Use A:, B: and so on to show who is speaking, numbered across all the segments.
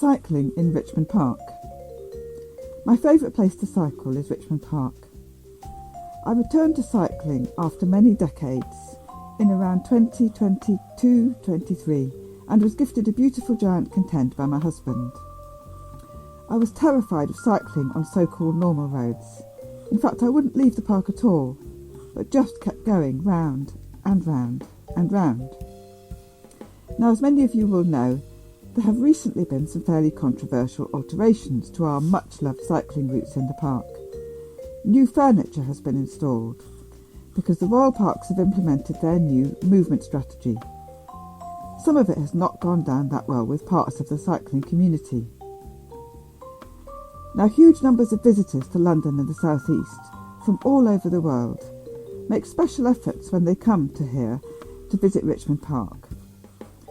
A: Cycling in Richmond Park. My favourite place to cycle is Richmond Park. I returned to cycling after many decades in around 2022-23 and was gifted a beautiful Giant Contend by my husband. I was terrified of cycling on so-called normal roads. In fact, I wouldn't leave the park at all, but just kept going round and round and round. Now, as many of you will know, there have recently been some fairly controversial alterations to our much-loved cycling routes in the park. New furniture has been installed because the Royal Parks have implemented their new movement strategy. Some of it has not gone down that well with parts of the cycling community. Now, huge numbers of visitors to London and the South East from all over the world make special efforts when they come to here to visit Richmond Park,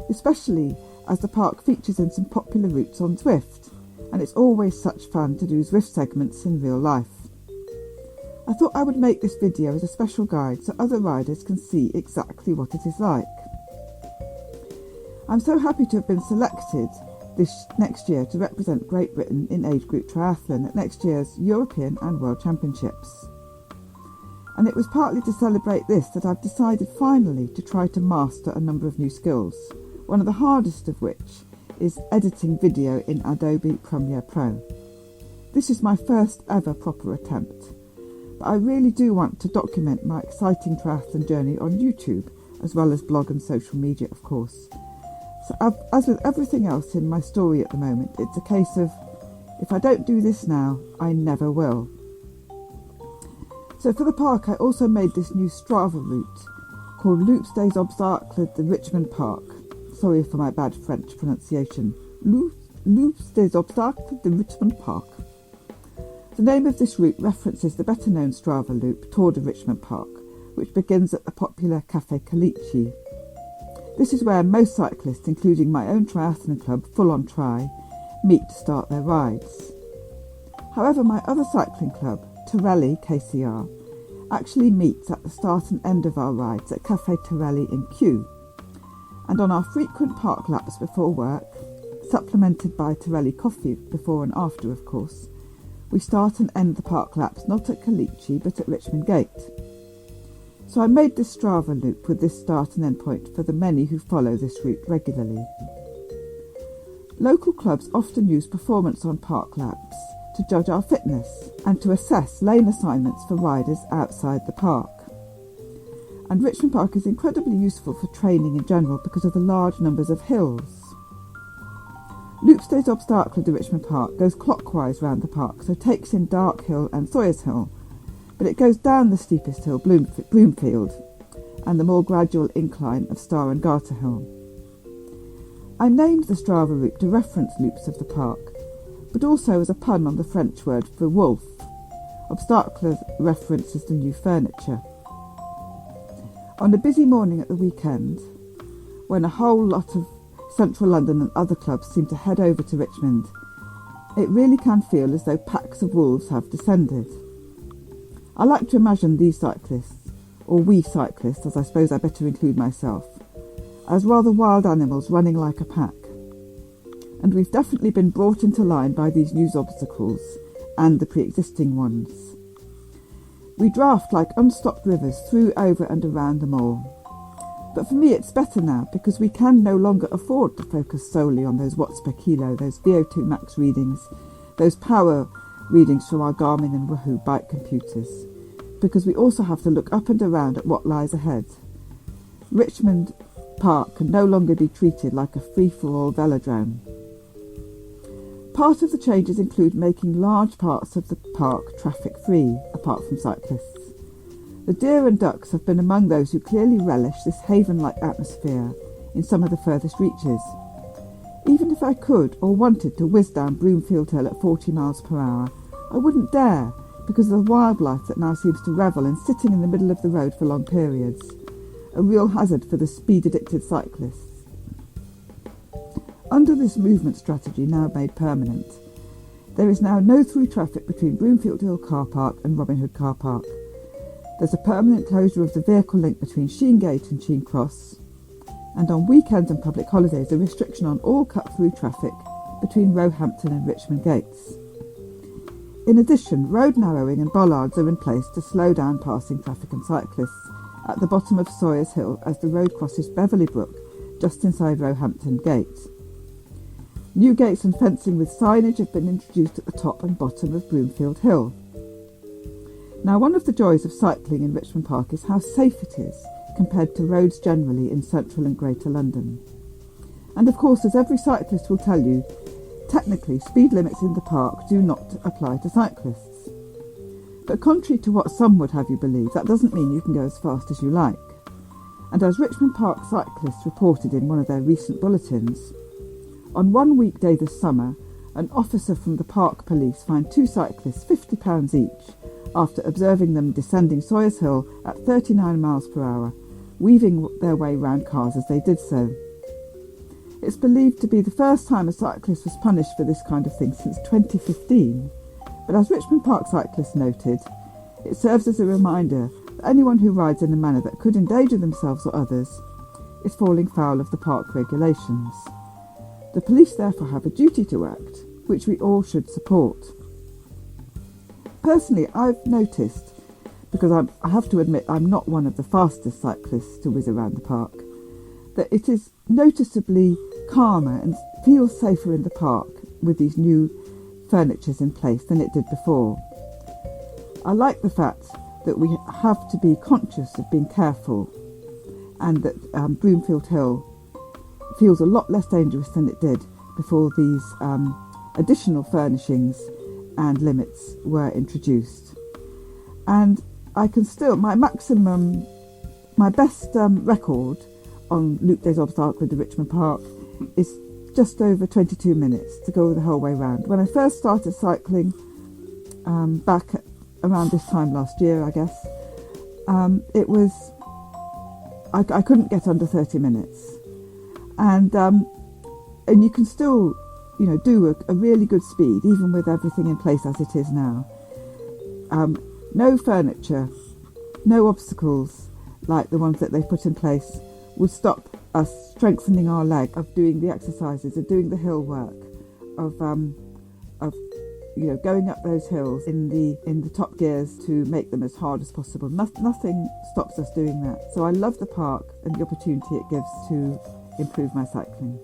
A: especially as the park features in some popular routes on Zwift, and it's always such fun to do Zwift segments in real life. I thought I would make this video as a special guide so other riders can see exactly what it is like. I'm so happy to have been selected this next year to represent Great Britain in age group triathlon at next year's European and World Championships. And it was partly to celebrate this that I've decided finally to try to master a number of new skills, one of the hardest of which is editing video in Adobe Premiere Pro. This is my first ever proper attempt, but I really do want to document my exciting triathlon journey on YouTube, as well as blog and social media, of course. So as with everything else in my story at the moment, it's a case of, if I don't do this now, I never will. So for the park, I also made this new Strava route called Loups des Obstacles de Richmond Park. Sorry for my bad French pronunciation. Loups des Obstacles de Richmond Park. The name of this route references the better-known Strava loop, Tour de Richmond Park, which begins at the popular Café Calicci. This is where most cyclists, including my own triathlon club, Full On Tri, meet to start their rides. However, my other cycling club, Torelli KCR, actually meets at the start and end of our rides at Café Torelli in Kew. And on our frequent park laps before work, supplemented by Torelli coffee before and after, of course, we start and end the park laps not at Calicci but at Richmond Gate. So I made this Strava loop with this start and end point for the many who follow this route regularly. Local clubs often use performance on park laps to judge our fitness and to assess lane assignments for riders outside the park. And Richmond Park is incredibly useful for training in general because of the large numbers of hills. Loups des Obstacles de Richmond Park goes clockwise round the park, so takes in Dark Hill and Sawyers Hill, but it goes down the steepest hill, Broomfield, and the more gradual incline of Star and Garter Hill. I named the Strava route to reference Loups of the park, but also as a pun on the French word for wolf. Obstacles references the new furniture. On a busy morning at the weekend, when a whole lot of Central London and other clubs seem to head over to Richmond, it really can feel as though packs of wolves have descended. I like to imagine these cyclists, or we cyclists, as I suppose I better include myself, as rather wild animals running like a pack. And we've definitely been brought into line by these new obstacles and the pre-existing ones. We draft like unstopped rivers through, over and around them all. But for me it's better now because we can no longer afford to focus solely on those watts per kilo, those VO2 max readings, those power readings from our Garmin and Wahoo bike computers, because we also have to look up and around at what lies ahead. Richmond Park can no longer be treated like a free-for-all velodrome. Part of the changes include making large parts of the park traffic-free, apart from cyclists. The deer and ducks have been among those who clearly relish this haven-like atmosphere in some of the furthest reaches. Even if I could or wanted to whiz down Broomfield Hill at 40 miles per hour, I wouldn't dare because of the wildlife that now seems to revel in sitting in the middle of the road for long periods, a real hazard for the speed-addicted cyclists. Under this movement strategy now made permanent, there is now no through traffic between Broomfield Hill Car Park and Robin Hood Car Park. There's a permanent closure of the vehicle link between Sheen Gate and Sheen Cross, and on weekends and public holidays a restriction on all cut-through traffic between Roehampton and Richmond gates. In addition, road narrowing and bollards are in place to slow down passing traffic and cyclists at the bottom of Sawyers Hill as the road crosses Beverley Brook just inside Roehampton Gate. New gates and fencing with signage have been introduced at the top and bottom of Broomfield Hill. Now, one of the joys of cycling in Richmond Park is how safe it is compared to roads generally in central and greater London. And of course, as every cyclist will tell you, technically speed limits in the park do not apply to cyclists. But contrary to what some would have you believe, that doesn't mean you can go as fast as you like. And as Richmond Park cyclists reported in one of their recent bulletins, on one weekday this summer, an officer from the park police fined two cyclists £50 each after observing them descending Sawyers Hill at 39 miles per hour, weaving their way round cars as they did so. It's believed to be the first time a cyclist was punished for this kind of thing since 2015, but as Richmond Park cyclists noted, it serves as a reminder that anyone who rides in a manner that could endanger themselves or others is falling foul of the park regulations. The police therefore have a duty to act, which we all should support. Personally, I've noticed, because I have to admit I'm not one of the fastest cyclists to whiz around the park, that it is noticeably calmer and feels safer in the park with these new furnitures in place than it did before. I like the fact that we have to be conscious of being careful, and that Broomfield Hill feels a lot less dangerous than it did before these additional furnishings and limits were introduced. And I can still, my best record on Loop Days Obstacle with the Richmond Park is just over 22 minutes to go the whole way round. When I first started cycling back around this time last year, I guess, it was, I couldn't get under 30 minutes. And you can still, do a really good speed, even with everything in place as it is now. No furniture, no obstacles like the ones that they put in place would stop us strengthening our leg, of doing the exercises, of doing the hill work, of going up those hills in the top gears to make them as hard as possible. Nothing stops us doing that. So I love the park and the opportunity it gives to improve my cycling.